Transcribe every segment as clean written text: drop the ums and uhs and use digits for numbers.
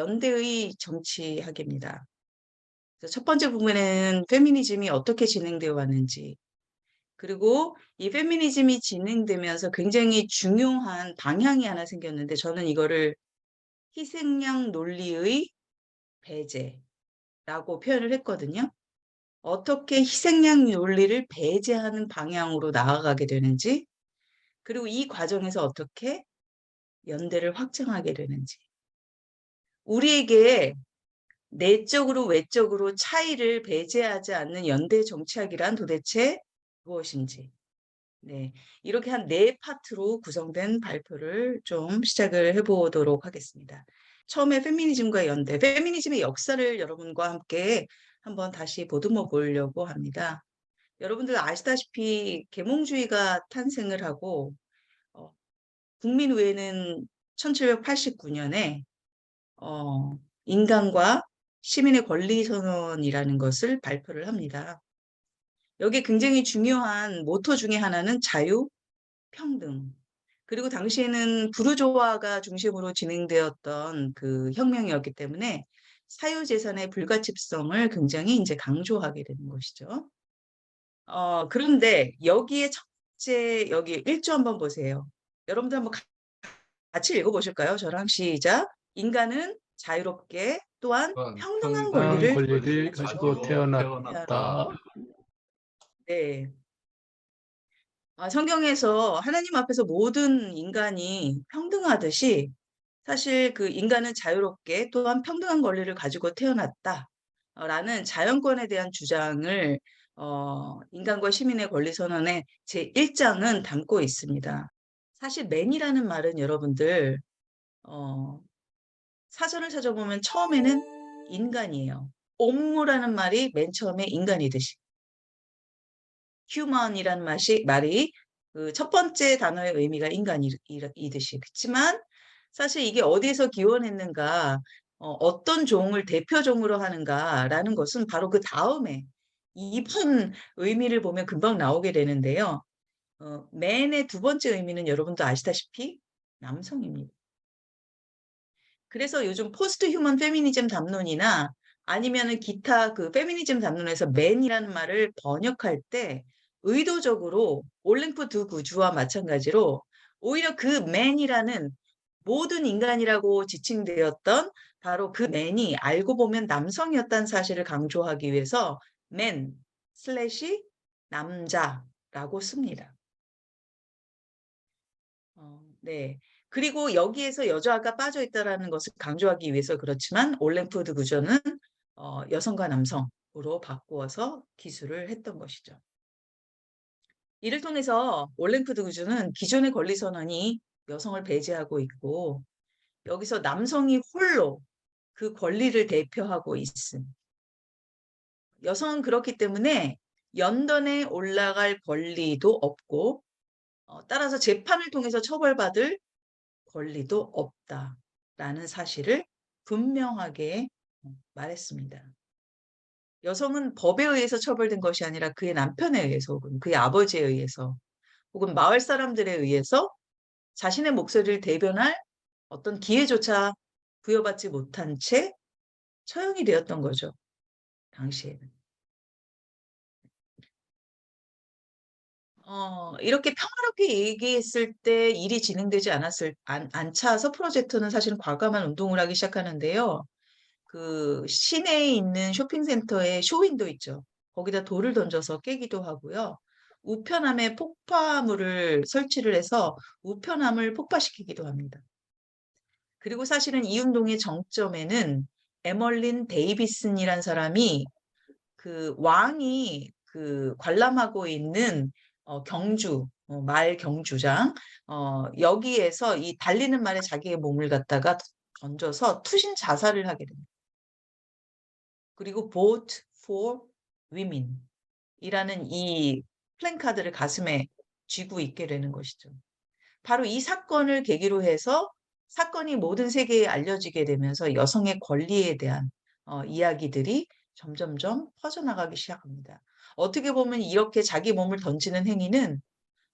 연대의 정치학입니다. 그래서 첫 번째 부분에는 페미니즘이 어떻게 진행되어 왔는지, 그리고 이 페미니즘이 진행되면서 굉장히 중요한 방향이 하나 생겼는데 저는 이거를 희생양 논리의 배제라고 표현을 했거든요. 어떻게 희생양 논리를 배제하는 방향으로 나아가게 되는지, 그리고 이 과정에서 어떻게 연대를 확장하게 되는지, 우리에게 내적으로 외적으로 차이를 배제하지 않는 연대 정치학이란 도대체 무엇인지, 네, 이렇게 한 네 파트로 구성된 발표를 좀 시작을 해보도록 하겠습니다. 처음에 페미니즘과 연대, 페미니즘의 역사를 여러분과 함께 한번 다시 보듬어 보려고 합니다. 여러분들 아시다시피 계몽주의가 탄생을 하고 국민의회는 1789년에 인간과 시민의 권리 선언이라는 것을 발표를 합니다. 여기 굉장히 중요한 모토 중에 하나는 자유, 평등. 그리고 당시에는 부르조아가 중심으로 진행되었던 그 혁명이었기 때문에 사유재산의 불가침성을 굉장히 이제 강조하게 되는 것이죠. 그런데 여기에 첫째, 여기 1조 한번 보세요. 여러분들 한번 같이 읽어보실까요? 저랑 시작. 인간은 자유롭게 또한 또한 평등한 평등한 권리를 권리를 가지고 가지고 태어났다. 네. 성경에서 하나님 앞에서 모든 인간이 평등하듯이 사실 그 인간은 자유롭게 또한 평등한 권리를 가지고 태어났다. 라는 자연권에 대한 주장을 인간과 시민의 권리 선언의 제1장은 담고 있습니다. 사실 맨이라는 말은 여러분들 어, 사전을 찾아보면 처음에는 인간이에요. 옴무라는 말이 맨 처음에 인간이듯이 human이라는 말이 그 첫 번째 단어의 의미가 인간이듯이 그렇지만 사실 이게 어디에서 기원했는가 어떤 종을 대표종으로 하는가라는 것은 바로 그 다음에 이번 의미를 보면 금방 나오게 되는데요. 맨의 두 번째 의미는 여러분도 아시다시피 남성입니다. 그래서 요즘 포스트 휴먼 페미니즘 담론이나 아니면은 기타 그 페미니즘 담론에서 맨이라는 말을 번역할 때 의도적으로 올랭프 두 구주와 마찬가지로 오히려 그 맨이라는 모든 인간이라고 지칭되었던 바로 그 맨이 알고 보면 남성이었다는 사실을 강조하기 위해서 맨 슬래시 남자라고 씁니다. 네. 그리고 여기에서 여자가 빠져 있다라는 것을 강조하기 위해서 그렇지만 올랭푸드 구조는 여성과 남성으로 바꾸어서 기술을 했던 것이죠. 이를 통해서 올랭푸드 구조는 기존의 권리 선언이 여성을 배제하고 있고 여기서 남성이 홀로 그 권리를 대표하고 있음. 여성은 그렇기 때문에 연단에 올라갈 권리도 없고 따라서 재판을 통해서 처벌받을 권리도 없다라는 사실을 분명하게 말했습니다. 여성은 법에 의해서 처벌된 것이 아니라 그의 남편에 의해서 혹은 그의 아버지에 의해서 혹은 마을 사람들에 의해서 자신의 목소리를 대변할 어떤 기회조차 부여받지 못한 채 처형이 되었던 거죠. 당시에는. 이렇게 평화롭게 얘기했을 때 일이 진행되지 않자서 프로젝트는 사실은 과감한 운동을 하기 시작하는데요. 그 시내에 있는 쇼핑센터에 쇼윈도 있죠. 거기다 돌을 던져서 깨기도 하고요. 우편함에 폭파물을 설치를 해서 우편함을 폭파시키기도 합니다. 그리고 사실은 이 운동의 정점에는 에멀린 데이비슨이란 사람이 그 왕이 그 관람하고 있는 경주, 말 경주장, 여기에서 이 달리는 말에 자기의 몸을 갖다가 던져서 투신 자살을 하게 됩니다. 그리고 Vote for Women 이라는 이 플랜카드를 가슴에 쥐고 있게 되는 것이죠. 바로 이 사건을 계기로 해서 사건이 모든 세계에 알려지게 되면서 여성의 권리에 대한 이야기들이 점점점 퍼져나가기 시작합니다. 어떻게 보면 이렇게 자기 몸을 던지는 행위는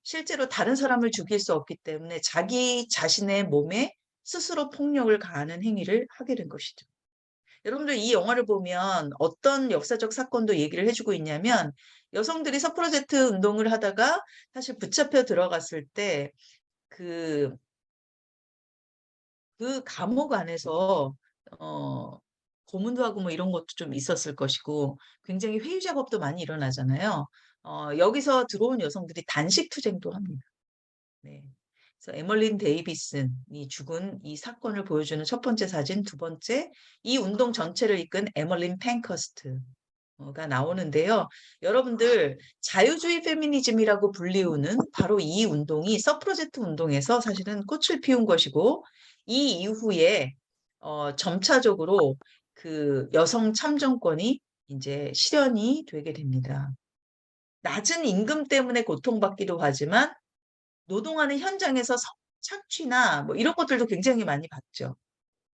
실제로 다른 사람을 죽일 수 없기 때문에 자기 자신의 몸에 스스로 폭력을 가하는 행위를 하게 된 것이죠. 여러분들 이 영화를 보면 어떤 역사적 사건도 얘기를 해주고 있냐면 여성들이 서프라제트 운동을 하다가 사실 붙잡혀 들어갔을 때 그, 그 감옥 안에서 고문도 하고 뭐 이런 것도 좀 있었을 것이고 굉장히 회유 작업도 많이 일어나잖아요. 여기서 들어온 여성들이 단식 투쟁도 합니다. 네. 그래서 에멀린 데이비슨이 죽은 이 사건을 보여주는 첫 번째 사진, 두 번째, 이 운동 전체를 이끈 에멀린 팬커스트가 나오는데요. 여러분들 자유주의 페미니즘이라고 불리우는 바로 이 운동이 서프로제트 운동에서 사실은 꽃을 피운 것이고 이 이후에 점차적으로 그 여성 참정권이 이제 실현이 되게 됩니다. 낮은 임금 때문에 고통받기도 하지만 노동하는 현장에서 착취나 뭐 이런 것들도 굉장히 많이 봤죠.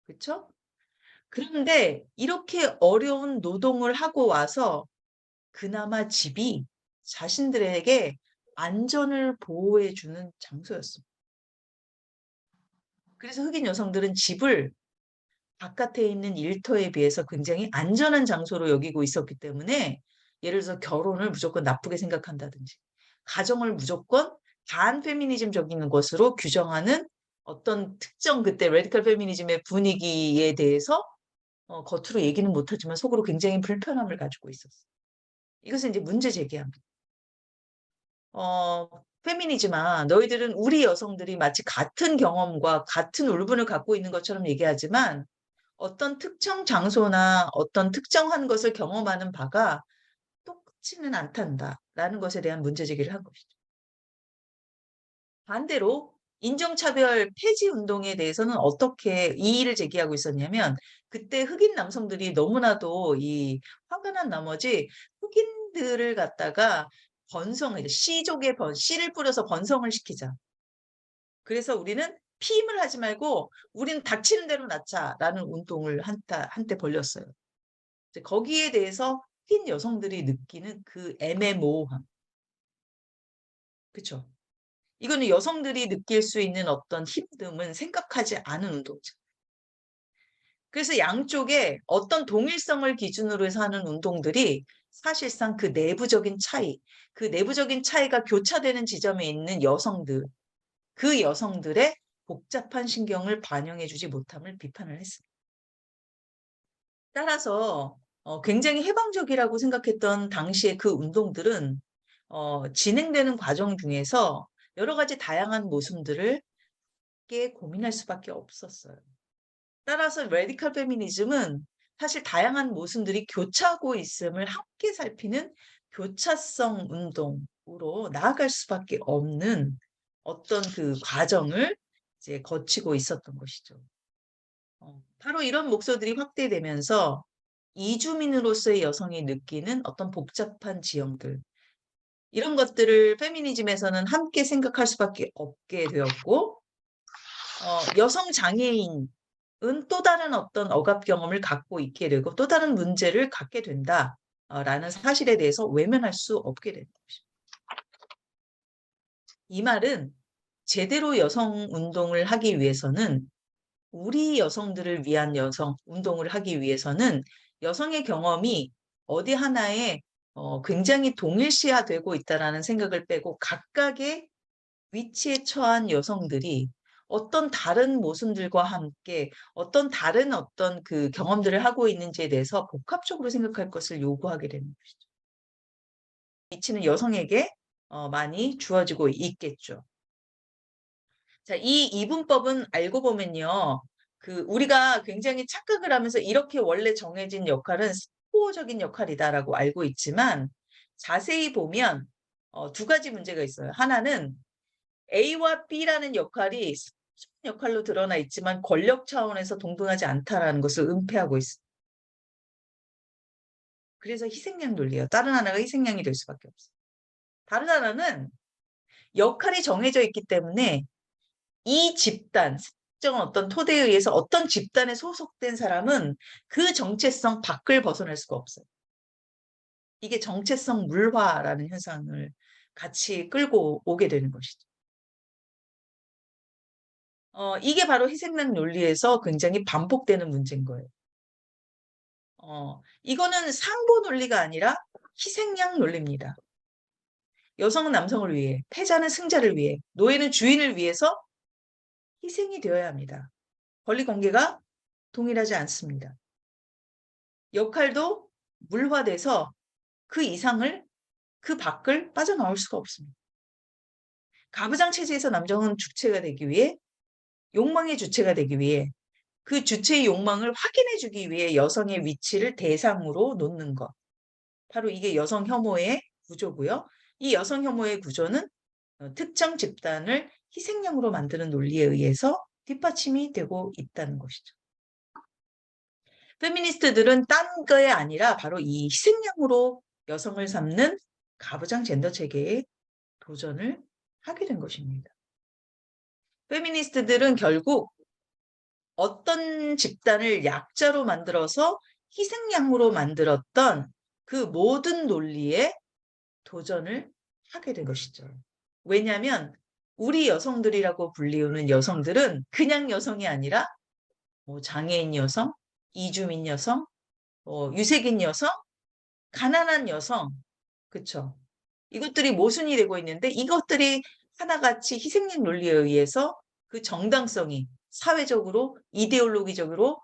그렇죠? 그런데 이렇게 어려운 노동을 하고 와서 그나마 집이 자신들에게 안전을 보호해 주는 장소였습니다. 그래서 흑인 여성들은 집을 바깥에 있는 일터에 비해서 굉장히 안전한 장소로 여기고 있었기 때문에 예를 들어서 결혼을 무조건 나쁘게 생각한다든지 가정을 무조건 반페미니즘적인 것으로 규정하는 어떤 특정 그때 레디컬 페미니즘의 분위기에 대해서 겉으로 얘기는 못하지만 속으로 굉장히 불편함을 가지고 있었어요. 이것은 이제 문제 제기합니다. 페미니즘아, 너희들은 우리 여성들이 마치 같은 경험과 같은 울분을 갖고 있는 것처럼 얘기하지만 어떤 특정 장소나 어떤 특정한 것을 경험하는 바가 똑같지는 않단다라는 것에 대한 문제 제기를 한 것이죠. 반대로 인종차별 폐지 운동에 대해서는 어떻게 이의를 제기하고 있었냐면 그때 흑인 남성들이 너무나도 이 화가 난 나머지 흑인들을 갖다가 씨를 뿌려서 번성을 시키자. 그래서 우리는 피임을 하지 말고 우리는 닥치는 대로 낳자라는 운동을 한때 벌렸어요. 거기에 대해서 흑인 여성들이 느끼는 그 애매모호함. 그렇죠? 이거는 여성들이 느낄 수 있는 어떤 힘듦은 생각하지 않은 운동이죠. 그래서 양쪽에 어떤 동일성을 기준으로 해서 하는 운동들이 사실상 그 내부적인 차이가 교차되는 지점에 있는 여성들, 그 여성들의 복잡한 신경을 반영해주지 못함을 비판을 했습니다. 따라서 굉장히 해방적이라고 생각했던 당시의 그 운동들은 진행되는 과정 중에서 여러 가지 다양한 모습들을 함께 고민할 수밖에 없었어요. 따라서 레디컬 페미니즘은 사실 다양한 모습들이 교차하고 있음을 함께 살피는 교차성 운동으로 나아갈 수밖에 없는 어떤 그 과정을 이제 거치고 있었던 것이죠. 바로 이런 목소들이 확대되면서 이주민으로서의 여성이 느끼는 어떤 복잡한 지형들, 이런 것들을 페미니즘에서는 함께 생각할 수밖에 없게 되었고, 여성 장애인은 또 다른 어떤 억압 경험을 갖고 있게 되고 또 다른 문제를 갖게 된다라는 사실에 대해서 외면할 수 없게 되는 것입니다. 이 말은 제대로 여성 운동을 하기 위해서는 우리 여성들을 위한 여성 운동을 하기 위해서는 여성의 경험이 어디 하나에 굉장히 동일시화되고 있다라는 생각을 빼고 각각의 위치에 처한 여성들이 어떤 다른 모습들과 함께 어떤 다른 어떤 그 경험들을 하고 있는지에 대해서 복합적으로 생각할 것을 요구하게 되는 것이죠. 위치는 여성에게 많이 주어지고 있겠죠. 자, 이 이분법은 알고 보면요. 그 우리가 굉장히 착각을 하면서 이렇게 원래 정해진 역할은 사고적인 역할이다라고 알고 있지만 자세히 보면 두 가지 문제가 있어요. 하나는 A와 B라는 역할이 역할로 드러나 있지만 권력 차원에서 동등하지 않다라는 것을 은폐하고 있어요. 그래서 희생양 논리예요. 다른 하나가 희생양이 될 수밖에 없어요. 다른 하나는 역할이 정해져 있기 때문에 이 집단, 특정 어떤 토대에 의해서 어떤 집단에 소속된 사람은 그 정체성 밖을 벗어날 수가 없어요. 이게 정체성 물화라는 현상을 같이 끌고 오게 되는 것이죠. 이게 바로 희생양 논리에서 굉장히 반복되는 문제인 거예요. 이거는 상보 논리가 아니라 희생양 논리입니다. 여성은 남성을 위해, 패자는 승자를 위해, 노예는 주인을 위해서 희생이 되어야 합니다. 권리 관계가 동일하지 않습니다. 역할도 물화돼서 그 이상을, 그 밖을 빠져나올 수가 없습니다. 가부장 체제에서 남성은 주체가 되기 위해, 욕망의 주체가 되기 위해, 그 주체의 욕망을 확인해 주기 위해 여성의 위치를 대상으로 놓는 것. 바로 이게 여성 혐오의 구조고요. 이 여성 혐오의 구조는 특정 집단을 희생양으로 만드는 논리에 의해서 뒷받침이 되고 있다는 것이죠. 페미니스트들은 딴 거에 아니라 바로 이 희생양으로 여성을 삼는 가부장 젠더 체계에 도전을 하게 된 것입니다. 페미니스트들은 결국 어떤 집단을 약자로 만들어서 희생양으로 만들었던 그 모든 논리에 도전을 하게 된 것이죠. 왜냐하면 우리 여성들이라고 불리우는 여성들은 그냥 여성이 아니라 장애인 여성, 이주민 여성, 유색인 여성, 가난한 여성, 그쵸? 이것들이 모순이 되고 있는데 이것들이 하나같이 희생양 논리에 의해서 그 정당성이 사회적으로, 이데올로기적으로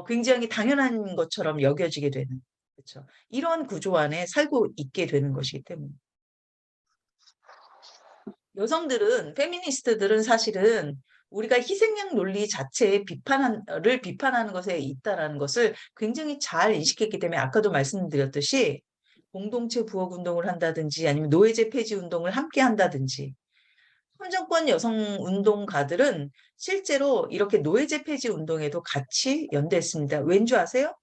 굉장히 당연한 것처럼 여겨지게 되는, 그쵸? 이런 구조 안에 살고 있게 되는 것이기 때문에. 여성들은, 페미니스트들은 사실은 우리가 희생양 논리 자체에 비판하는 것에 있다라는 것을 굉장히 잘 인식했기 때문에 아까도 말씀드렸듯이 공동체 부엌 운동을 한다든지 아니면 노예제 폐지 운동을 함께 한다든지 참정권 여성 운동가들은 실제로 이렇게 노예제 폐지 운동에도 같이 연대했습니다. 왠 줄 아세요?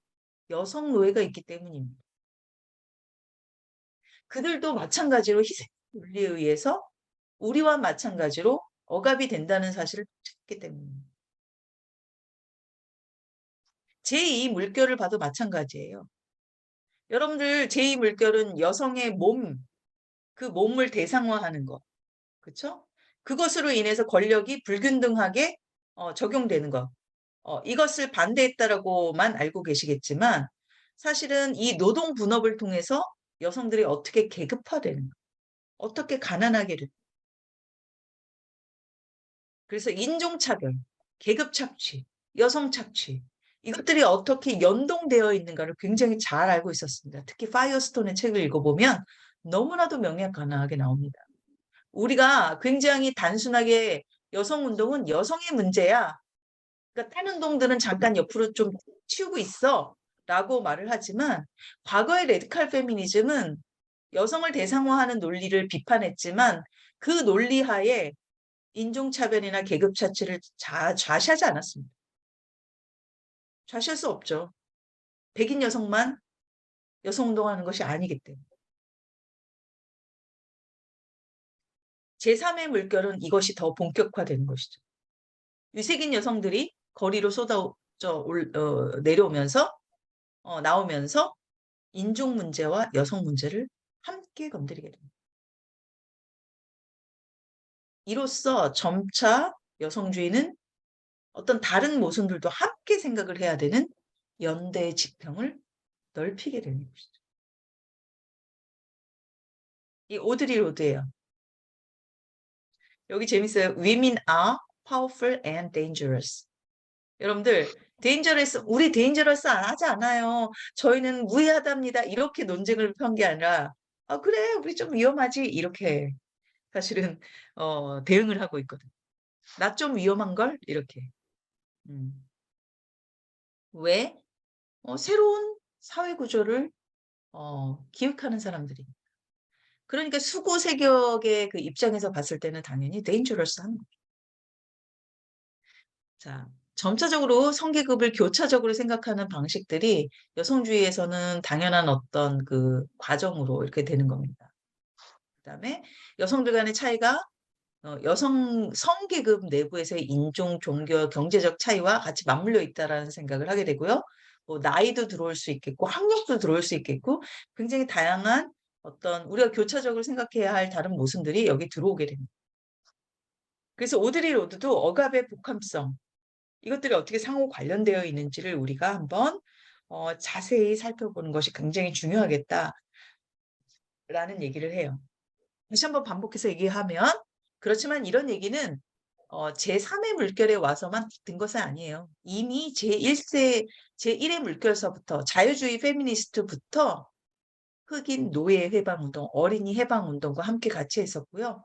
여성 노예가 있기 때문입니다. 그들도 마찬가지로 희생 논리에 의해서 우리와 마찬가지로 억압이 된다는 사실을 찾기 때문입니다. 제2 물결을 봐도 마찬가지예요. 여러분들 제2 물결은 여성의 몸, 그 몸을 대상화하는 것, 그렇죠? 그것으로 인해서 권력이 불균등하게 적용되는 것, 이것을 반대했다라고만 알고 계시겠지만 사실은 이 노동 분업을 통해서 여성들이 어떻게 계급화되는 것, 어떻게 가난하게 되는 것, 그래서 인종차별, 계급 착취, 여성 착취, 이것들이 어떻게 연동되어 있는가를 굉장히 잘 알고 있었습니다. 특히 파이어스톤의 책을 읽어보면 너무나도 명약관하게 나옵니다. 우리가 굉장히 단순하게 여성 운동은 여성의 문제야. 그러니까 딴 운동들은 잠깐 옆으로 좀 치우고 있어. 라고 말을 하지만 과거의 레디칼 페미니즘은 여성을 대상화하는 논리를 비판했지만 그 논리 하에 인종차별이나 계급차치를 좌시하지 않았습니다. 좌시할 수 없죠. 백인 여성만 여성운동하는 것이 아니기 때문에. 제3의 물결은 이것이 더 본격화되는 것이죠. 유색인 여성들이 거리로 내려오면서 나오면서 인종 문제와 여성 문제를 함께 건드리게 됩니다. 이로써 점차 여성주의는 어떤 다른 모순들도 함께 생각을 해야 되는 연대의 지평을 넓히게 되는 것이죠. 이 오드리 로드예요. 여기 재밌어요. Women are powerful and dangerous. 여러분들 우리 dangerous 하지 않아요. 저희는 무해하답니다. 이렇게 논쟁을 편 게 아니라 그래 우리 좀 위험하지 이렇게 사실은 대응을 하고 있거든. 나 좀 위험한 걸 이렇게. 음. 왜? 새로운 사회 구조를 기획하는 사람들이. 그러니까 수구 세격의 그 입장에서 봤을 때는 당연히 dangerous한 거죠. 자, 점차적으로 성계급을 교차적으로 생각하는 방식들이 여성주의에서는 당연한 어떤 그 과정으로 이렇게 되는 겁니다. 그다음에 여성들 간의 차이가 여성 성계급 내부에서의 인종, 종교, 경제적 차이와 같이 맞물려 있다라는 생각을 하게 되고요. 뭐 나이도 들어올 수 있겠고 학력도 들어올 수 있겠고 굉장히 다양한 어떤 우리가 교차적으로 생각해야 할 다른 모순들이 여기 들어오게 됩니다. 그래서 오드리 로드도 억압의 복합성, 이것들이 어떻게 상호 관련되어 있는지를 우리가 한번 자세히 살펴보는 것이 굉장히 중요하겠다라는 얘기를 해요. 다시 한번 반복해서 얘기하면, 그렇지만 이런 얘기는 제3의 물결에 와서만 든 것은 아니에요. 이미 제1의 물결서부터 자유주의 페미니스트부터 흑인 노예 해방운동, 어린이 해방운동과 함께 같이 했었고요.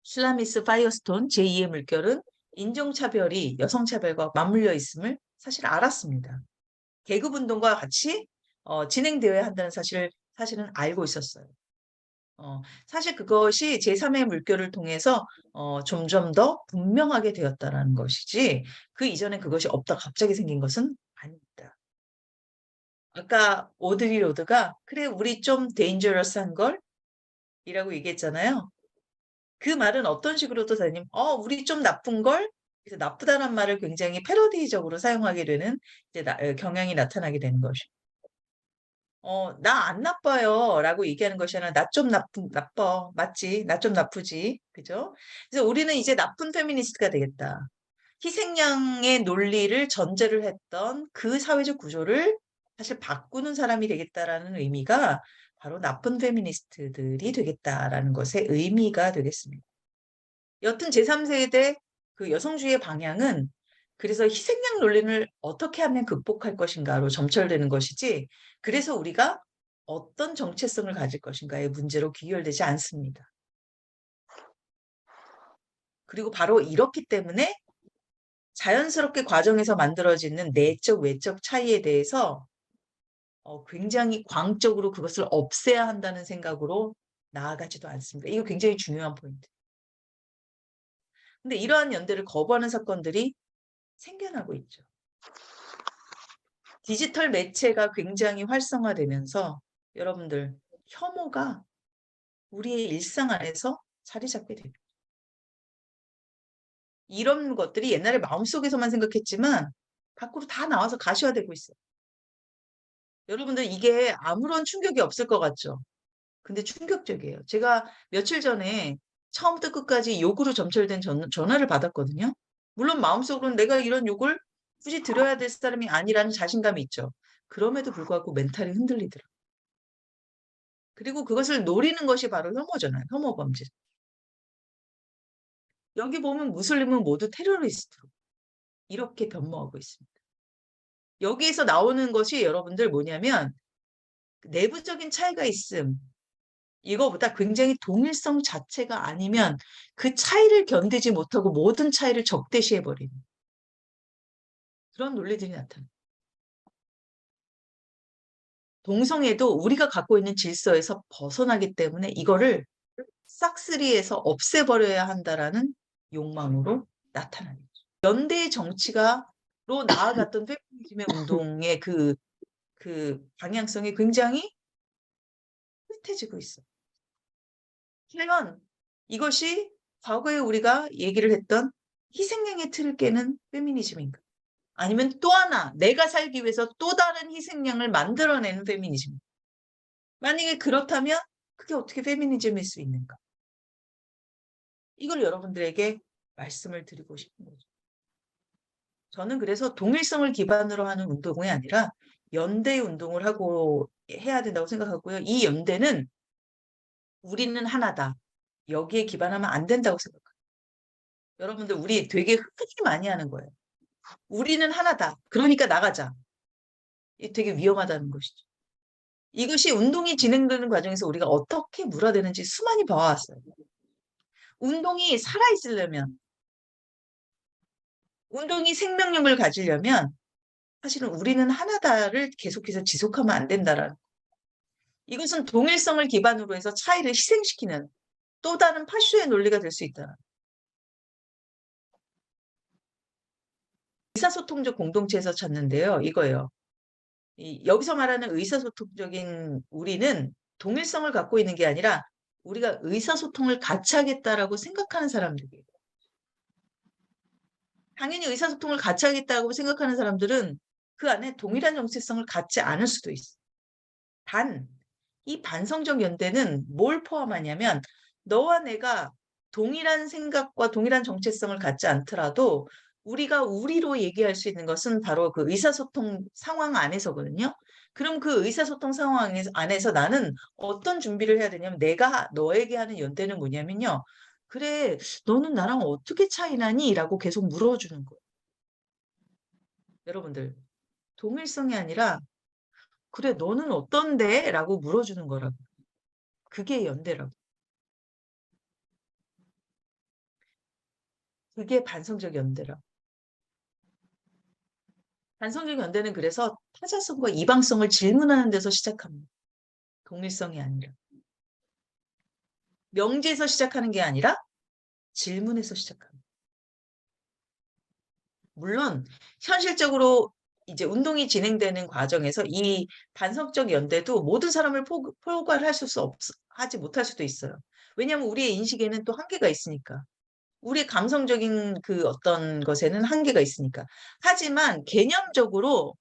슬라미스 파이어스톤 제2의 물결은 인종차별이 여성차별과 맞물려 있음을 사실 알았습니다. 계급운동과 같이 진행되어야 한다는 사실을 사실은 알고 있었어요. 사실 그것이 제3의 물결을 통해서 점점 더 분명하게 되었다라는 것이지 그 이전에 그것이 없다 갑자기 생긴 것은 아닙니다. 아까 오드리 로드가 그래 우리 좀 데인저러스한 걸 이라고 얘기했잖아요. 그 말은 어떤 식으로도 되냐면 우리 좀 나쁜 걸 그래서 나쁘다는 말을 굉장히 패러디적으로 사용하게 되는 이제 경향이 나타나게 되는 것이. 나 안 나빠요. 라고 얘기하는 것이 아니라 나 좀 나빠. 맞지? 나 좀 나쁘지. 그죠? 그래서 우리는 이제 나쁜 페미니스트가 되겠다. 희생양의 논리를 전제를 했던 그 사회적 구조를 사실 바꾸는 사람이 되겠다라는 의미가 바로 나쁜 페미니스트들이 되겠다라는 것의 의미가 되겠습니다. 여튼 제3세대 그 여성주의의 방향은 그래서 희생양 논리를 어떻게 하면 극복할 것인가로 점철되는 것이지 그래서 우리가 어떤 정체성을 가질 것인가의 문제로 귀결되지 않습니다. 그리고 바로 이렇기 때문에 자연스럽게 과정에서 만들어지는 내적, 외적 차이에 대해서 굉장히 광적으로 그것을 없애야 한다는 생각으로 나아가지도 않습니다. 이거 굉장히 중요한 포인트. 근데 이러한 연대를 거부하는 사건들이 생겨나고 있죠. 디지털 매체가 굉장히 활성화되면서 여러분들 혐오가 우리의 일상 안에서 자리 잡게 됩니다. 이런 것들이 옛날에 마음속에서만 생각했지만 밖으로 다 나와서 가시화되고 있어요. 여러분들 이게 아무런 충격이 없을 것 같죠? 근데 충격적이에요. 제가 며칠 전에 처음부터 끝까지 욕으로 점철된 전화를 받았거든요. 물론 마음속으로는 내가 이런 욕을 굳이 들어야 될 사람이 아니라는 자신감이 있죠. 그럼에도 불구하고 멘탈이 흔들리더라고요. 그리고 그것을 노리는 것이 바로 혐오잖아요. 혐오 범죄. 여기 보면 무슬림은 모두 테러리스트로 이렇게 변모하고 있습니다. 여기에서 나오는 것이 여러분들 뭐냐면 내부적인 차이가 있음. 이거보다 굉장히 동일성 자체가 아니면 그 차이를 견디지 못하고 모든 차이를 적대시해버리는 그런 논리들이 나타납니다. 동성애도 우리가 갖고 있는 질서에서 벗어나기 때문에 이거를 싹쓸이해서 없애버려야 한다라는 욕망으로 나타나는 거죠. 연대의 정치가로 나아갔던 페미니즘의 운동의 그 방향성이 굉장히 흐릿해지고 있어요. 과연 이것이 과거에 우리가 얘기를 했던 희생양의 틀을 깨는 페미니즘인가? 아니면 또 하나 내가 살기 위해서 또 다른 희생양을 만들어내는 페미니즘. 만약에 그렇다면 그게 어떻게 페미니즘일 수 있는가? 이걸 여러분들에게 말씀을 드리고 싶은 거죠. 저는 그래서 동일성을 기반으로 하는 운동이 아니라 연대 운동을 하고 해야 된다고 생각하고요. 이 연대는 우리는 하나다. 여기에 기반하면 안 된다고 생각해요. 여러분들 우리 되게 흔히 많이 하는 거예요. 우리는 하나다. 그러니까 나가자. 이 되게 위험하다는 것이죠. 이것이 운동이 진행되는 과정에서 우리가 어떻게 물어대는지 수많이 봐왔어요. 운동이 살아있으려면, 운동이 생명력을 가지려면 사실은 우리는 하나다를 계속해서 지속하면 안 된다라는. 이것은 동일성을 기반으로 해서 차이를 희생시키는 또 다른 파쇼의 논리가 될 수 있다. 의사소통적 공동체에서 찾는데요. 이거예요. 여기서 말하는 의사소통적인 우리는 동일성을 갖고 있는 게 아니라 우리가 의사소통을 같이 하겠다라고 생각하는 사람들이에요. 당연히 의사소통을 같이 하겠다고 생각하는 사람들은 그 안에 동일한 정체성을 갖지 않을 수도 있어. 단, 이 반성적 연대는 뭘 포함하냐면 너와 내가 동일한 생각과 동일한 정체성을 갖지 않더라도 우리가 우리로 얘기할 수 있는 것은 바로 그 의사소통 상황 안에서거든요. 그럼 그 의사소통 상황 안에서 나는 어떤 준비를 해야 되냐면 내가 너에게 하는 연대는 뭐냐면요. 그래, 너는 나랑 어떻게 차이 나니? 라고 계속 물어주는 거예요. 여러분들, 동일성이 아니라 그래, 너는 어떤데? 라고 물어주는 거라고. 그게 연대라고. 그게 반성적 연대라고. 반성적 연대는 그래서 타자성과 이방성을 질문하는 데서 시작합니다. 동일성이 아니라. 명제에서 시작하는 게 아니라 질문에서 시작합니다. 물론 현실적으로 이제 운동이 진행되는 과정에서 이 반성적 연대도 모든 사람을 포괄할 수 하지 못할 수도 있어요. 왜냐하면 우리의 인식에는 또 한계가 있으니까. 우리의 감성적인 그 어떤 것에는 한계가 있으니까. 하지만 개념적으로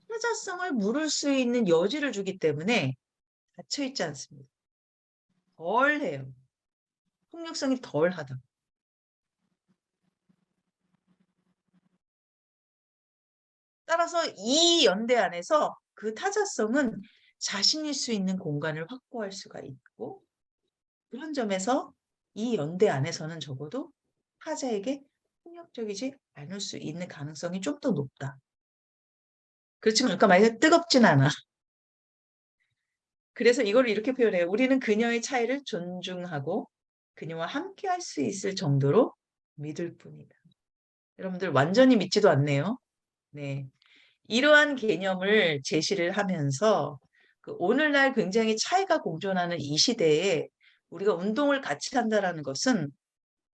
타자성을 물을 수 있는 여지를 주기 때문에 닫혀있지 않습니다. 덜해요. 폭력성이 덜하다. 따라서 이 연대 안에서 그 타자성은 자신일 수 있는 공간을 확보할 수가 있고 그런 점에서 이 연대 안에서는 적어도 타자에게 폭력적이지 않을 수 있는 가능성이 좀 더 높다. 그렇지만 아까 말했듯이 뜨겁진 않아. 그래서 이걸 이렇게 표현해요. 우리는 그녀의 차이를 존중하고 그녀와 함께 할 수 있을 정도로 믿을 뿐이다. 여러분들 완전히 믿지도 않네요. 네. 이러한 개념을 제시를 하면서 그 오늘날 굉장히 차이가 공존하는 이 시대에 우리가 운동을 같이 한다라는 것은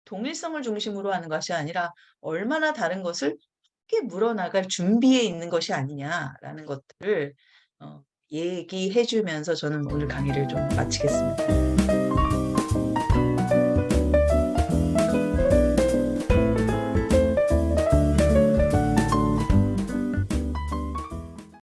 동일성을 중심으로 하는 것이 아니라 얼마나 다른 것을 함께 물어나갈 준비에 있는 것이 아니냐라는 것들을 얘기해 주면서 저는 오늘 강의를 좀 마치겠습니다.